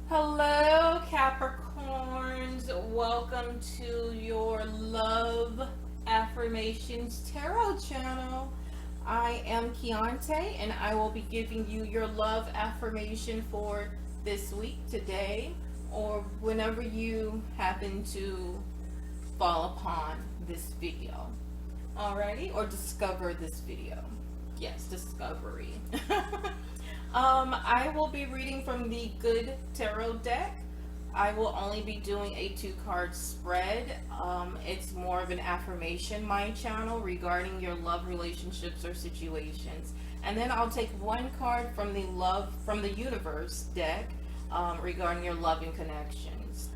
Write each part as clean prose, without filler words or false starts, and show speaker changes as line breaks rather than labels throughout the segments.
Hello, Capricorns. Welcome to your Love Affirmations Tarot channel. I am Keontae, and I will be giving you your love affirmation for this week, today, or whenever you happen to fall upon this video. Alrighty, or discover this video. Yes, discovery. I will be reading from the Good Tarot deck. I will only be doing a 2-card spread. It's more of an affirmation, my channel, regarding your love relationships or situations. And then I'll take 1 card from the Universe deck regarding your loving connections.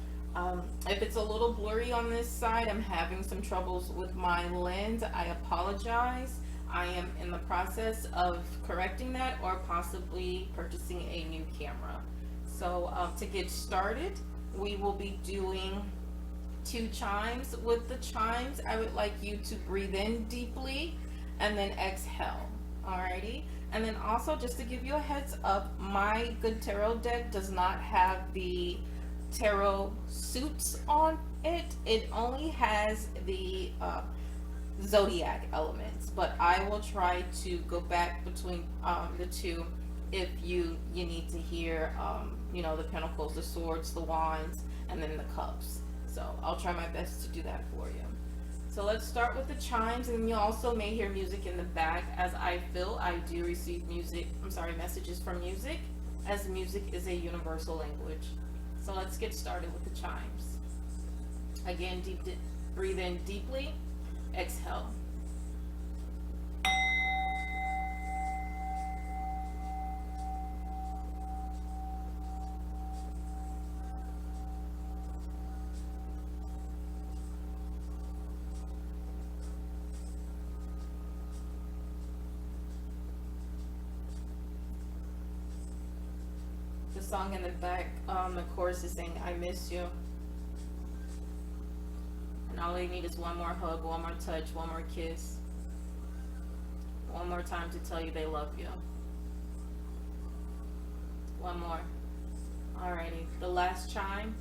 If it's a little blurry on this side, I'm having some troubles with my lens. I apologize. I am in the process of correcting that or possibly purchasing a new camera. So to get started, we will be doing 2 chimes. With the chimes, I would like you to breathe in deeply and then exhale. Alrighty? And then also, just to give you a heads up, my Good Tarot deck does not have the tarot suits on it. It only has the zodiac elements, but I will try to go back between the two if you need to hear the pentacles, the swords, the wands, and then the cups. So I'll try my best to do that for you. So let's start with the chimes, and you also may hear music in the back as I do receive messages from music, as music is a universal language. So let's get started with the chimes. Again, breathe in deeply, exhale. The song in the back, the chorus is saying, "I miss you." And all they need is one more hug, one more touch, one more kiss. One more time to tell you they love you. One more. Alrighty, the last chime.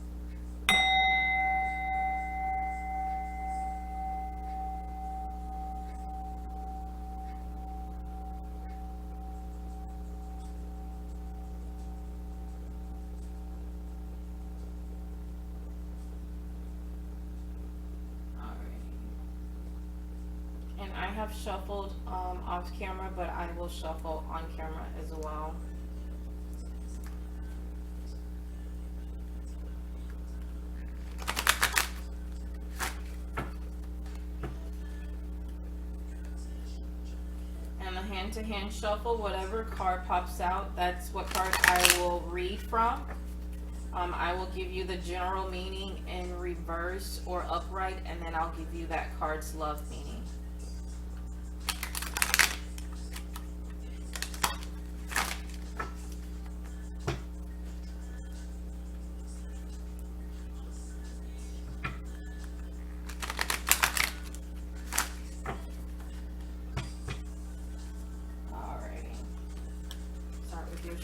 I have shuffled off camera, but I will shuffle on camera as well. And the hand-to-hand shuffle, whatever card pops out, that's what card I will read from. I will give you the general meaning in reverse or upright, and then I'll give you that card's love meaning.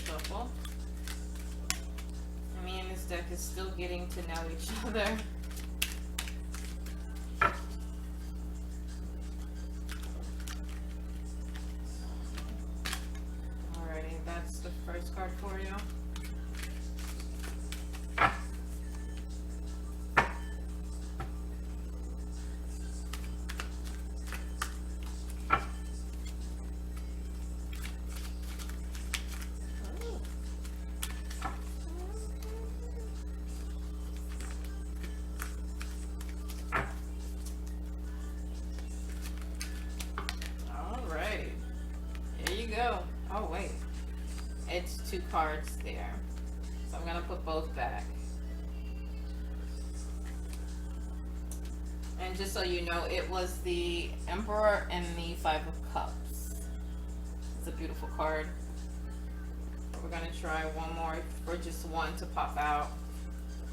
Shuffle. Me and this deck is still getting to know each other. Alrighty, that's the first card for you. Oh wait, it's 2 cards there, so I'm gonna put both back. And just so you know, it was the Emperor and the 5 of Cups. It's a beautiful card. We're gonna try one more for just one to pop out,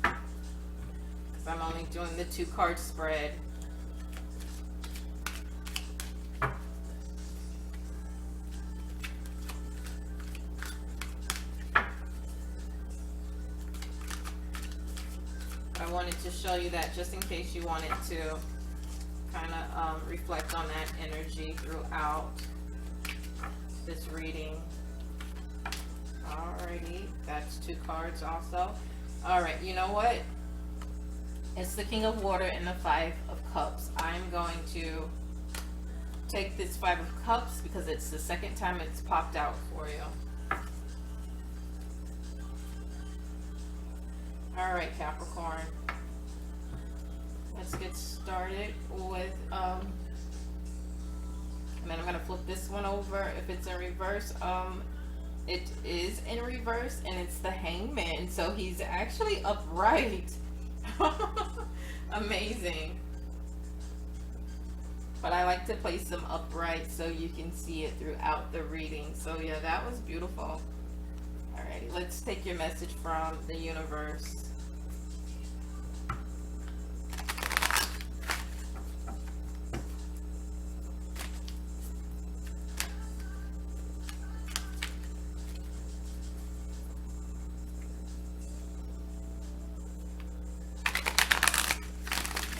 because I'm only doing the 2-card spread. wanted to show you that just in case you wanted to kind of reflect on that energy throughout this reading. Alrighty, that's 2 cards also. Alright, you know what? It's the King of Water and the 5 of Cups. I'm going to take this 5 of Cups because it's the second time it's popped out for you. Alright, Capricorn. Let's get started with, and then I'm going to flip this one over if it's in reverse. It is in reverse, and it's the Hangman, so he's actually upright. Amazing. But I like to place them upright so you can see it throughout the reading. So yeah, that was beautiful. Alrighty, let's take your message from the universe.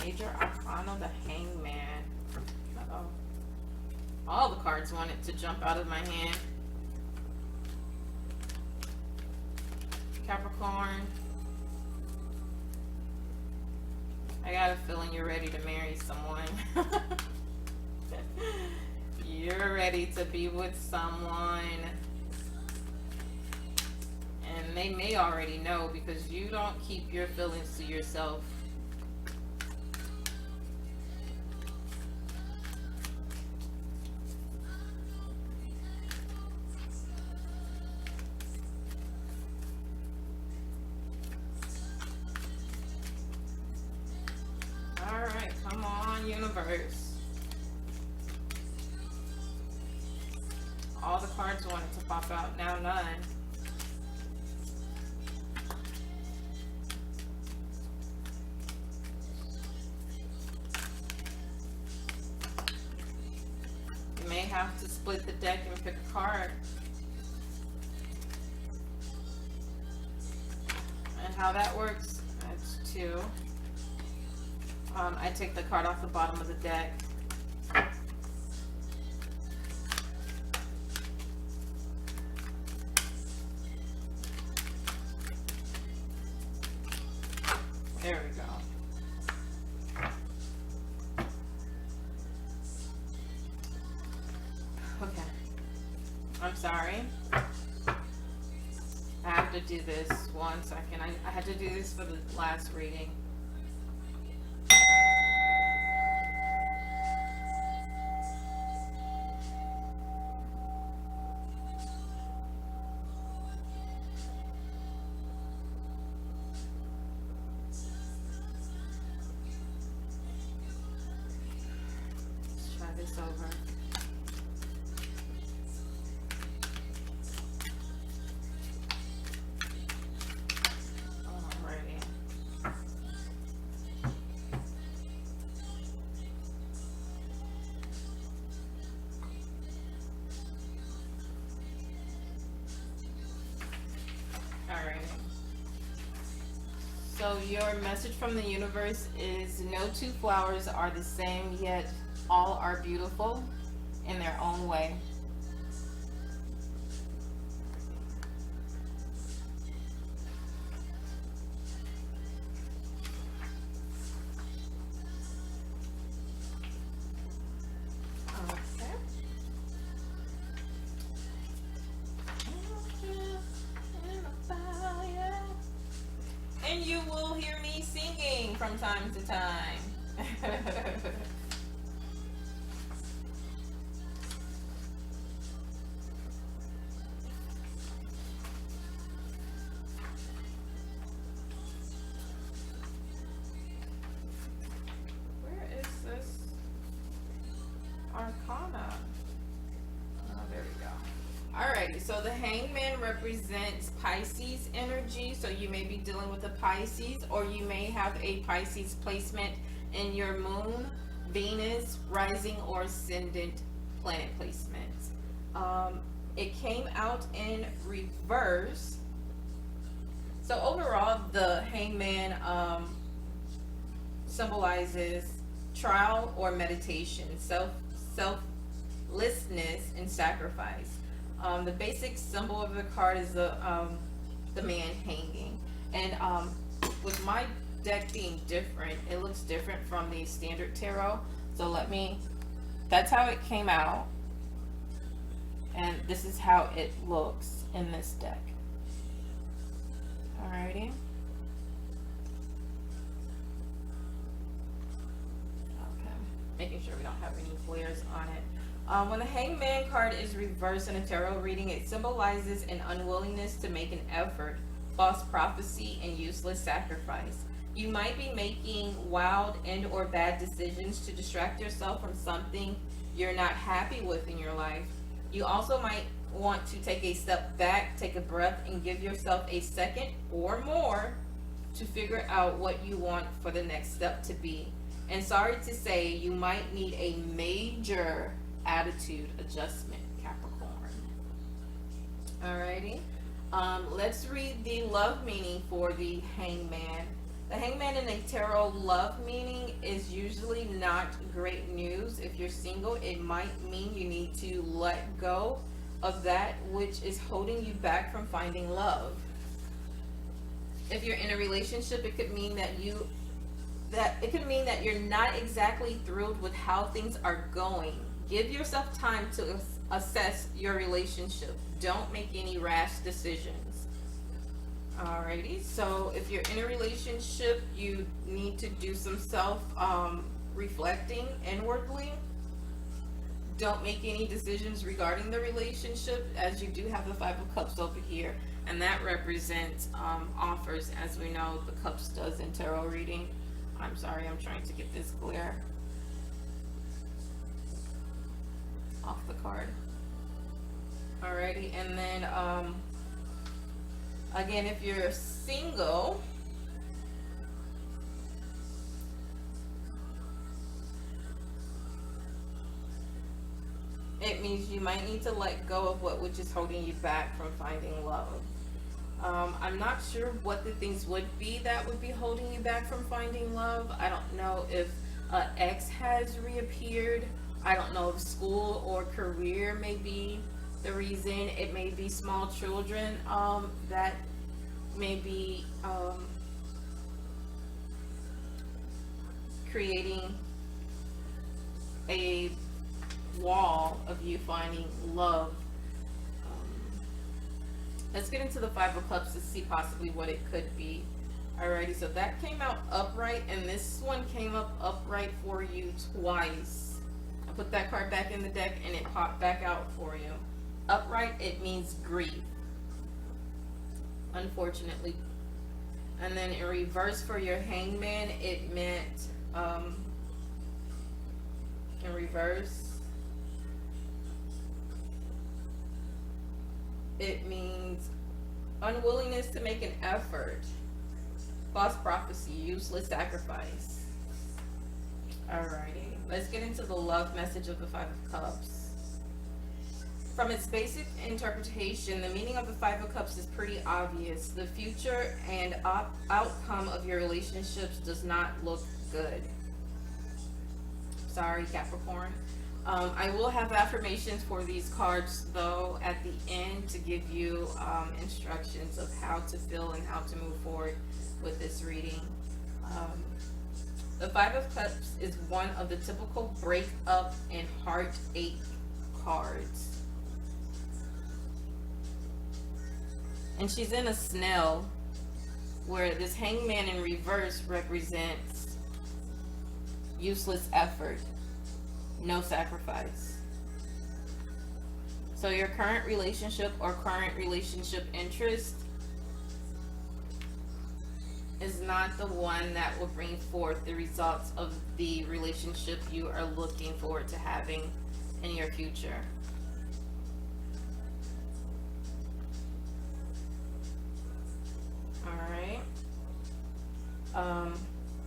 Major Arcana, the Hangman. Uh-oh. All the cards wanted to jump out of my hand. Capricorn. I got a feeling you're ready to marry someone. You're ready to be with someone. And they may already know because you don't keep your feelings to yourself. Alright, come on, universe. All the cards wanted to pop out, now none. You may have to split the deck and pick a card. And how that works, that's 2. I take the card off the bottom of the deck. There we go. Okay. I'm sorry. I have to do this 1 second. I had to do this for the last reading. This over. Alrighty. Alrighty. So your message from the universe is no 2 flowers are the same, yet all are beautiful in their own way. Okay. And you will hear me singing from time to time. Arcana. Oh, there we go. Alrighty, so the Hangman represents Pisces energy, so you may be dealing with a Pisces, or you may have a Pisces placement in your moon, Venus, rising, or ascendant planet placements. It came out in reverse. So overall, the Hangman symbolizes trial or meditation, selflessness, and sacrifice. The basic symbol of the card is the man hanging. And with my deck being different, it looks different from the standard tarot. So that's how it came out. And this is how it looks in this deck. Alrighty. Okay. Making sure we don't have any flares on it. When the Hangman card is reversed in a tarot reading, it symbolizes an unwillingness to make an effort, false prophecy, and useless sacrifice. You might be making wild and or bad decisions to distract yourself from something you're not happy with in your life. You also might want to take a step back, take a breath, and give yourself a second or more to figure out what you want for the next step to be. And sorry to say, you might need a major attitude adjustment, Capricorn. Alrighty. Let's read the love meaning for the Hangman. The Hangman in a tarot love meaning is usually not great news. If you're single, it might mean you need to let go of that which is holding you back from finding love. If you're in a relationship, it could mean that you're not exactly thrilled with how things are going. Give yourself time to assess your relationship. Don't make any rash decisions. Alrighty, so if you're in a relationship, you need to do some reflecting inwardly. Don't make any decisions regarding the relationship, as you do have the Five of Cups over here, and that represents offers, as we know the Cups does in tarot reading. I'm sorry, I'm trying to get this glare off the card. Alrighty, and then again, if you're single, it means you might need to let go of which is holding you back from finding love. I'm not sure what the things would be that would be holding you back from finding love. I don't know if an ex has reappeared. I don't know if school or career may be the reason. It may be small children that may be creating a wall of you finding love. Let's get into the Five of Cups to see possibly what it could be. Alrighty, so that came out upright, and this one came up upright for you twice. I put that card back in the deck and it popped back out for you. Upright, it means grief, unfortunately. And then in reverse for your Hangman, it meant in reverse, it means unwillingness to make an effort, false prophecy, useless sacrifice. Alrighty, let's get into the love message of the Five of Cups. From its basic interpretation, the meaning of the Five of Cups is pretty obvious. The future and outcome of your relationships does not look good. Sorry, Capricorn. I will have affirmations for these cards, though, at the end to give you instructions of how to feel and how to move forward with this reading. The Five of Cups is one of the typical breakup and heartache cards. And she's in a snail, where this Hangman in reverse represents useless effort, no sacrifice. So your current relationship or current relationship interest is not the one that will bring forth the results of the relationship you are looking forward to having in your future. Alright.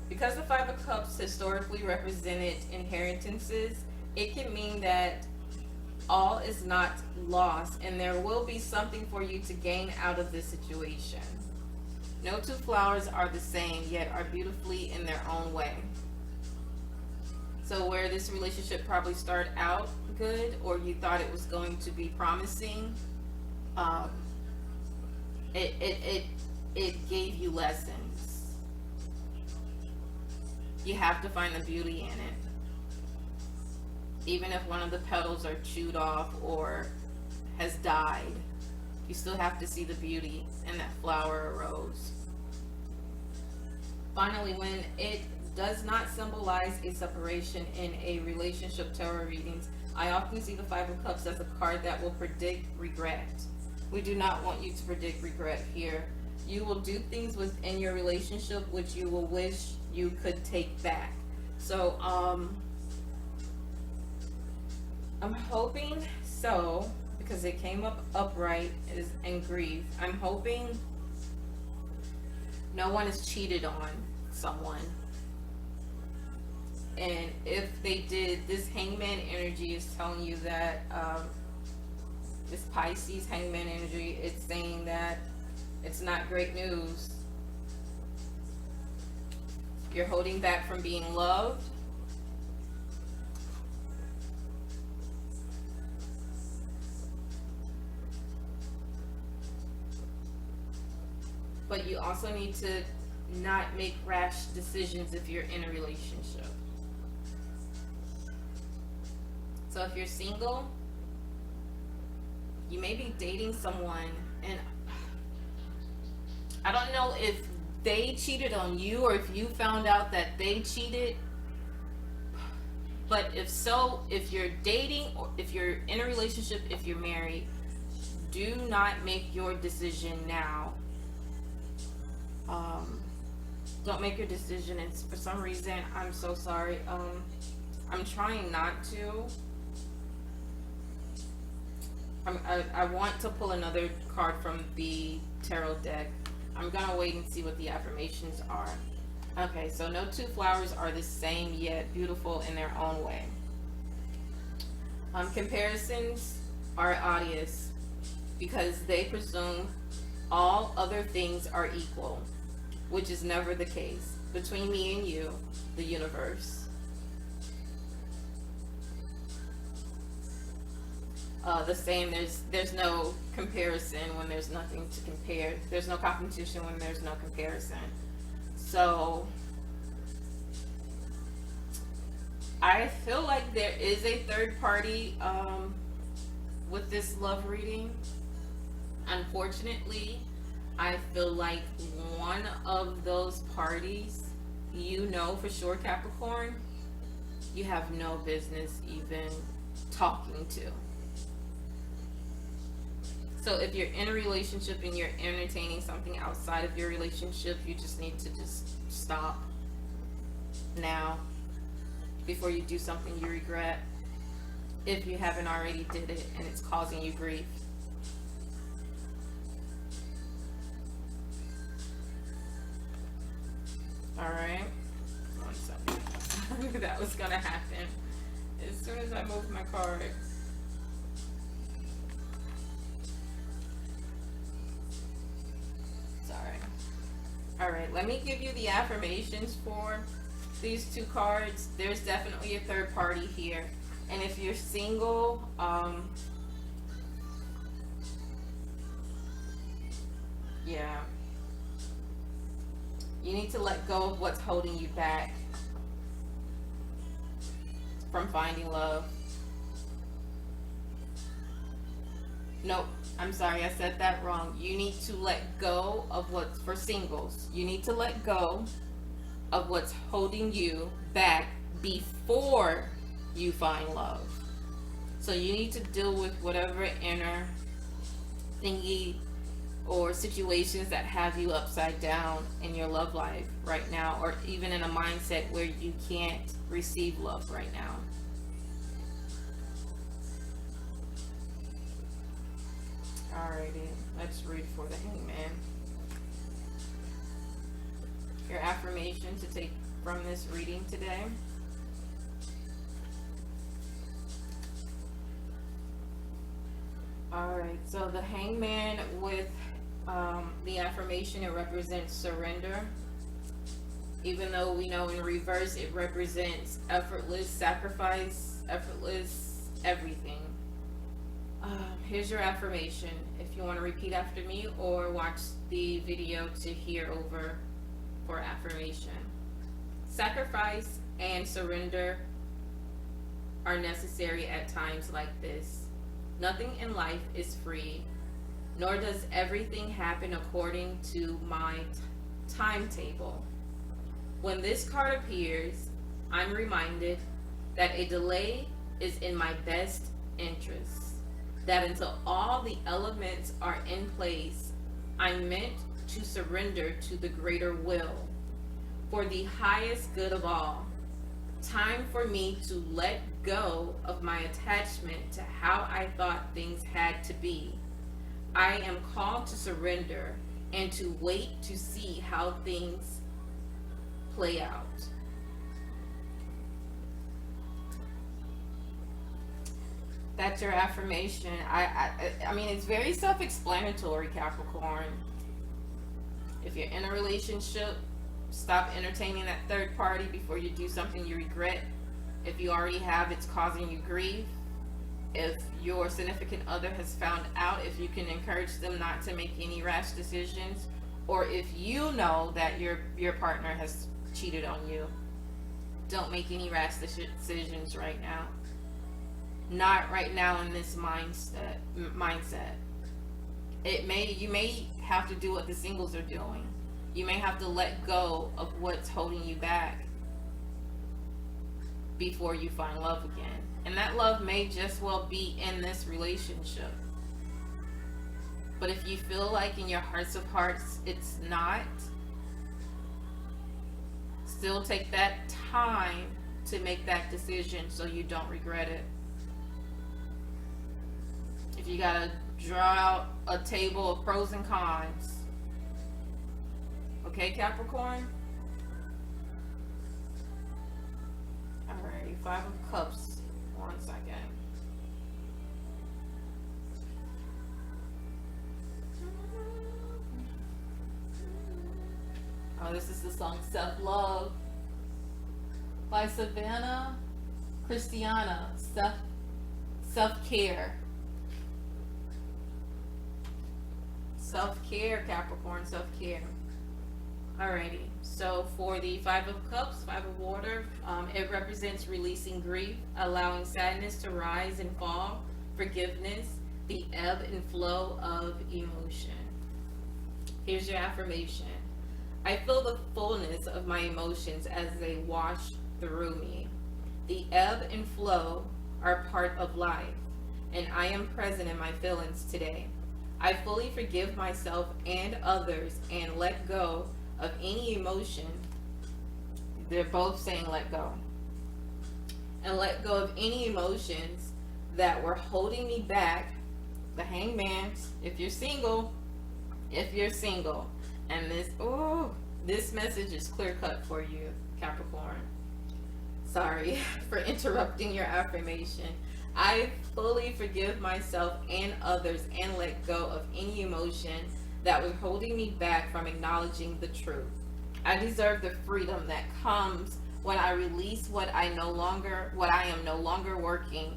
Because the Five of Cups historically represented inheritances, it can mean that all is not lost and there will be something for you to gain out of this situation. No two flowers are the same, yet are beautifully in their own way. So where this relationship probably started out good, or you thought it was going to be promising, um, it gave you lessons. You have to find the beauty in it. Even if one of the petals are chewed off or has died, you still have to see the beauty in that flower or rose. Finally, when it does not symbolize a separation in a relationship tarot readings, I often see the Five of Cups as a card that will predict regret. We do not want you to predict regret here. You will do things within your relationship which you will wish you could take back. So, I'm hoping so, because it came up upright is in grief. I'm hoping no one has cheated on someone. And if they did, this Hangman energy is telling you that, this Pisces Hangman energy, it's saying that it's not great news. You're holding back from being loved. But you also need to not make rash decisions if you're in a relationship. So if you're single, you may be dating someone, and I don't know if they cheated on you or if you found out that they cheated. But if so, if you're dating or if you're in a relationship, if you're married, do not make your decision now. Don't make your decision, and for some reason, I'm so sorry. I'm trying not to. I want to pull another card from the tarot deck. I'm gonna wait and see what the affirmations are. Okay, so no two flowers are the same, yet beautiful in their own way. Comparisons are odious because they presume all other things are equal, which is never the case. Between me and you, the universe. The same, there's no comparison when there's nothing to compare. There's no competition when there's no comparison. So I feel like there is a third party with this love reading. Unfortunately, I feel like one of those parties, you know for sure, Capricorn, you have no business even talking to. So if you're in a relationship and you're entertaining something outside of your relationship, you just need to just stop now before you do something you regret, if you haven't already did it and it's causing you grief. Alright, one second. I knew that was gonna happen as soon as I moved my card. Alright, let me give you the affirmations for these two cards. There's definitely a third party here. And if you're single, yeah, you need to let go of what's holding you back from finding love. Nope, I'm sorry, I said that wrong. You need to let go of what's for singles. You need to let go of what's holding you back before you find love. So you need to deal with whatever inner thingy or situations that have you upside down in your love life right now, or even in a mindset where you can't receive love right now. Alrighty, let's read for the Hangman. Your affirmation to take from this reading today. Alright, so the Hangman with The affirmation, it represents surrender. Even though we know in reverse it represents effortless sacrifice, effortless everything. Here's your affirmation. If you want to repeat after me or watch the video to hear over for affirmation. Sacrifice and surrender are necessary at times like this. Nothing in life is free, nor does everything happen according to my timetable. When this card appears, I'm reminded that a delay is in my best interest. That until all the elements are in place, I'm meant to surrender to the greater will for the highest good of all. Time for me to let go of my attachment to how I thought things had to be. I am called to surrender and to wait to see how things play out. That's your affirmation. I mean, it's very self-explanatory, Capricorn. If you're in a relationship, stop entertaining that third party before you do something you regret. If you already have, it's causing you grief. If your significant other has found out, if you can encourage them not to make any rash decisions, or if you know that your partner has cheated on you, don't make any rash decisions right now. Not right now in this mindset. You may have to do what the singles are doing. You may have to let go of what's holding you back before you find love again. And that love may just well be in this relationship. But if you feel like in your hearts of hearts it's not, still take that time to make that decision so you don't regret it. If you gotta draw out a table of pros and cons. Okay, Capricorn? Alrighty, 5 of Cups. 1 second. Oh, this is the song Self-Love by Savannah Christiana. Self-care. Self-care, Capricorn, self-care. Alrighty, so for the 5 of Cups, 5 of Water, it represents releasing grief, allowing sadness to rise and fall, forgiveness, the ebb and flow of emotion. Here's your affirmation. I feel the fullness of my emotions as they wash through me. The ebb and flow are part of life, and I am present in my feelings today. I fully forgive myself and others and let go of any emotion. They're both saying let go. And let go of any emotions that were holding me back. The Hangman, if you're single. And this message is clear cut for you, Capricorn. Sorry for interrupting your affirmation. I fully forgive myself and others and let go of any emotion that was holding me back from acknowledging the truth. I deserve the freedom that comes when I release what I am no longer working.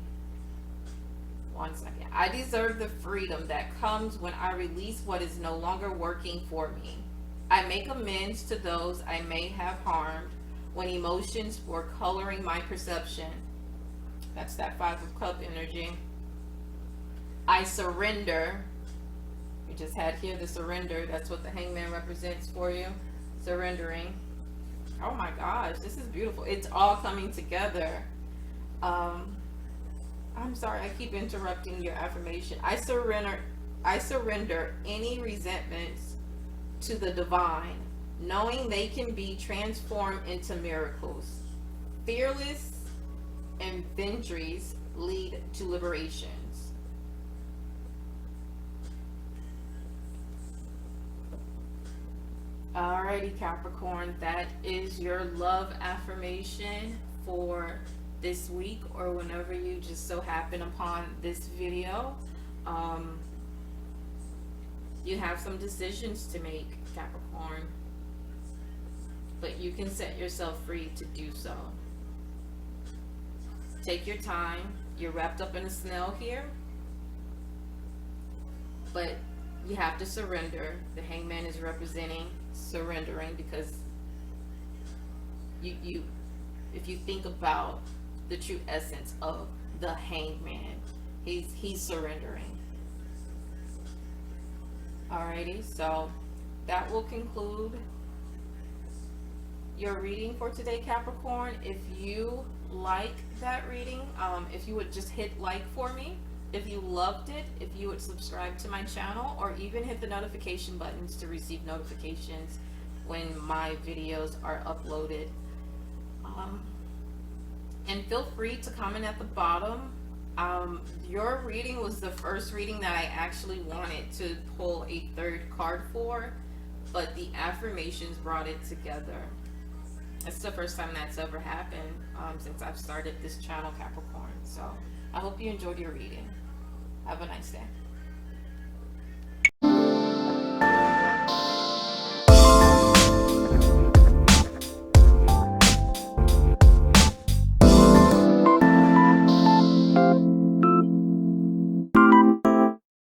1 second. I deserve the freedom that comes when I release what is no longer working for me. I make amends to those I may have harmed when emotions were coloring my perception. That's that 5 of Cup energy. I surrender. You just had here the surrender. That's what the Hangman represents for you. Surrendering. Oh my gosh, this is beautiful. It's all coming together. I'm sorry, I keep interrupting your affirmation. I surrender any resentments to the divine, knowing they can be transformed into miracles. Fearless inventories lead to liberations. Alrighty, Capricorn, that is your love affirmation for this week or whenever you just so happen upon this video. You have some decisions to make, Capricorn, but you can set yourself free to do so. Take your time. You're wrapped up in a snail here, but you have to surrender. The Hangman is representing surrendering, because you if you think about the true essence of the Hangman, he's surrendering. Alrighty, so that will conclude your reading for today, Capricorn. If you like that reading, if you would just hit like for me. If you loved it, if you would subscribe to my channel, or even hit the notification buttons to receive notifications when my videos are uploaded. And feel free to comment at the bottom. Your reading was the first reading that I actually wanted to pull a third card for, but the affirmations brought it together. It's the first time that's ever happened since I've started this channel, Capricorn. So I hope you enjoyed your reading. Have a nice day.